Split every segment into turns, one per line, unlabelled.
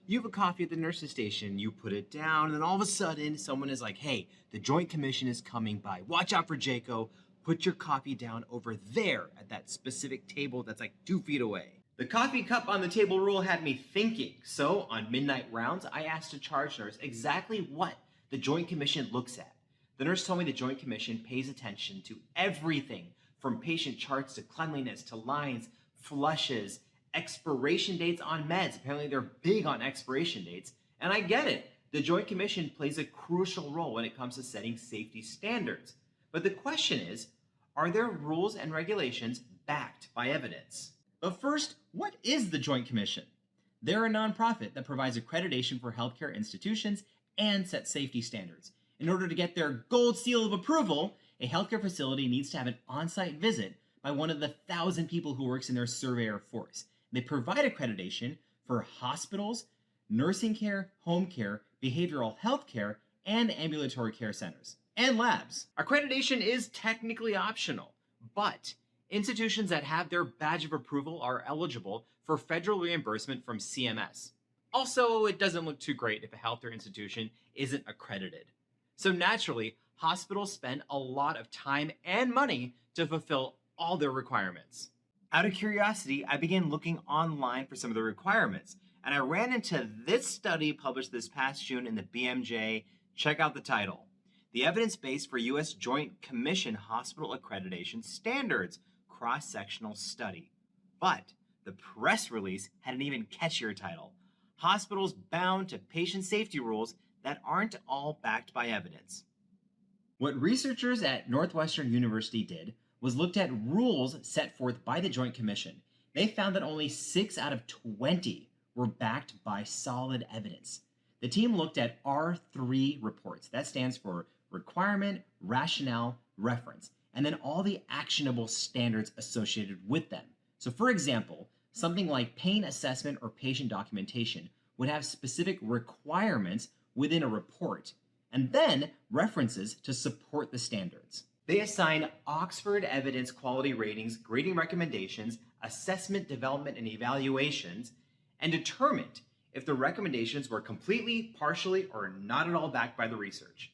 You have a coffee at the nurse's station, you put it down, and then all of a sudden someone is like, hey, the Joint Commission is coming by. Watch out for JCAHO. Put your coffee down over there at that specific table that's like 2 feet away. The coffee cup on the table rule had me thinking. So on midnight rounds, I asked a charge nurse exactly what the Joint Commission looks at. The nurse told me the Joint Commission pays attention to everything from patient charts to cleanliness to lines, flushes, expiration dates on meds. Apparently they're big on expiration dates. And I get it. The Joint Commission plays a crucial role when it comes to setting safety standards. But the question is, are their rules and regulations backed by evidence? But first, what is the Joint Commission? They're a nonprofit that provides accreditation for healthcare institutions and sets safety standards. In order to get their gold seal of approval, a healthcare facility needs to have an on-site visit by one of the 1,000 people who works in their surveyor force. They provide accreditation for hospitals, nursing care, home care, behavioral health care, and ambulatory care centers, and labs. Accreditation is technically optional, but institutions that have their badge of approval are eligible for federal reimbursement from CMS. Also, it doesn't look too great if a healthcare institution isn't accredited. So naturally, hospitals spend a lot of time and money to fulfill all their requirements. Out of curiosity, I began looking online for some of the requirements, and I ran into this study published this past June in the BMJ. Check out the title. The Evidence Base for U.S. Joint Commission Hospital Accreditation Standards Cross-Sectional Study. But the press release had an even catchier title. Hospitals bound to patient safety rules that aren't all backed by evidence. What researchers at Northwestern University did was looked at rules set forth by the Joint Commission. They found that only 6 out of 20 were backed by solid evidence. The team looked at R3 reports. That stands for requirement, rationale, reference, and then all the actionable standards associated with them. So for example, something like pain assessment or patient documentation would have specific requirements within a report, and then references to support the standards. They assign Oxford Evidence Quality Ratings, grading recommendations, assessment, development, and evaluations, and determined if the recommendations were completely, partially, or not at all backed by the research.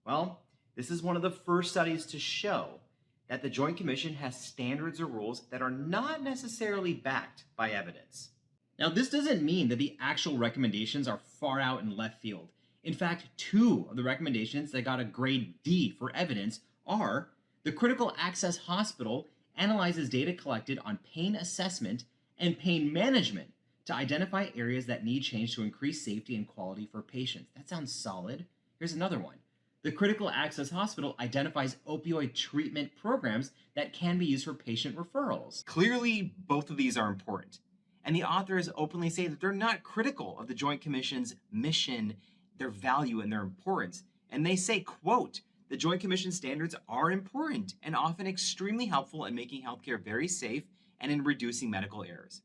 Well, this is one of the first studies to show that the Joint Commission has standards or rules that are not necessarily backed by evidence. Now, this doesn't mean that the actual recommendations are far out in left field. In fact, 2 of the recommendations that got a grade D for evidence are: the Critical Access Hospital analyzes data collected on pain assessment and pain management to identify areas that need change to increase safety and quality for patients. That sounds solid. Here's another one. The Critical Access Hospital identifies opioid treatment programs that can be used for patient referrals. Clearly, both of these are important. And the authors openly say that they're not critical of the Joint Commission's mission, their value, and their importance. And they say, quote, the Joint Commission standards are important and often extremely helpful in making healthcare very safe and in reducing medical errors.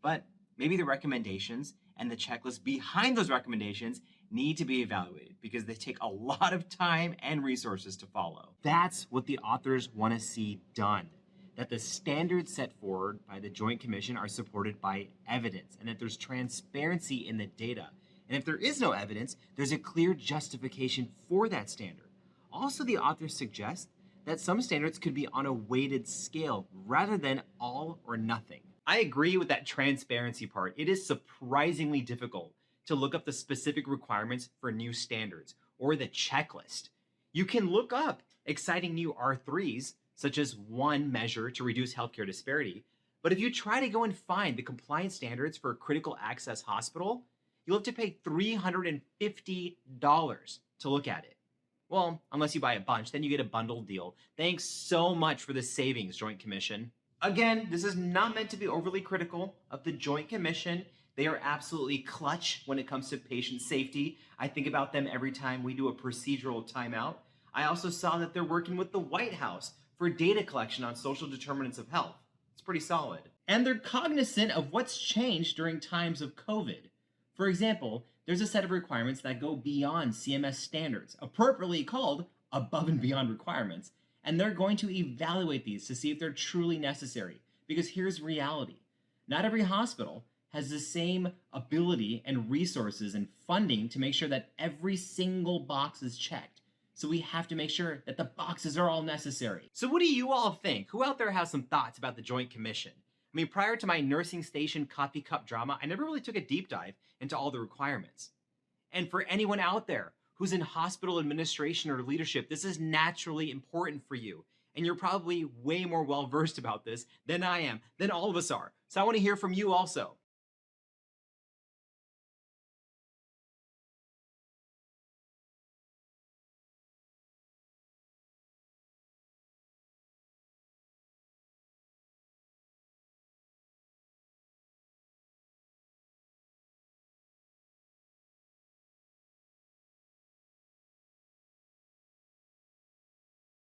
But maybe the recommendations and the checklist behind those recommendations need to be evaluated because they take a lot of time and resources to follow. That's what the authors want to see done. That the standards set forward by the Joint Commission are supported by evidence and that there's transparency in the data. And if there is no evidence, there's a clear justification for that standard. Also, the authors suggest that some standards could be on a weighted scale rather than all or nothing. I agree with that transparency part. It is surprisingly difficult to look up the specific requirements for new standards or the checklist. You can look up exciting new R3s, such as one measure to reduce healthcare disparity, but if you try to go and find the compliance standards for a critical access hospital, you'll have to pay $350 to look at it. Well, unless you buy a bunch, then you get a bundled deal. Thanks so much for the savings, Joint Commission. Again, this is not meant to be overly critical of the Joint Commission. They are absolutely clutch when it comes to patient safety. I think about them every time we do a procedural timeout. I also saw that they're working with the White House for data collection on social determinants of health. It's pretty solid. And they're cognizant of what's changed during times of COVID. For example, there's a set of requirements that go beyond CMS standards, appropriately called above and beyond requirements, and they're going to evaluate these to see if they're truly necessary. Because here's reality. Not every hospital has the same ability and resources and funding to make sure that every single box is checked. So we have to make sure that the boxes are all necessary. So what do you all think? Who out there has some thoughts about the Joint Commission? I mean, prior to my nursing station coffee cup drama, I never really took a deep dive into all the requirements. And for anyone out there who's in hospital administration or leadership, this is naturally important for you. And you're probably way more well-versed about this than I am, than all of us are. So I want to hear from you also.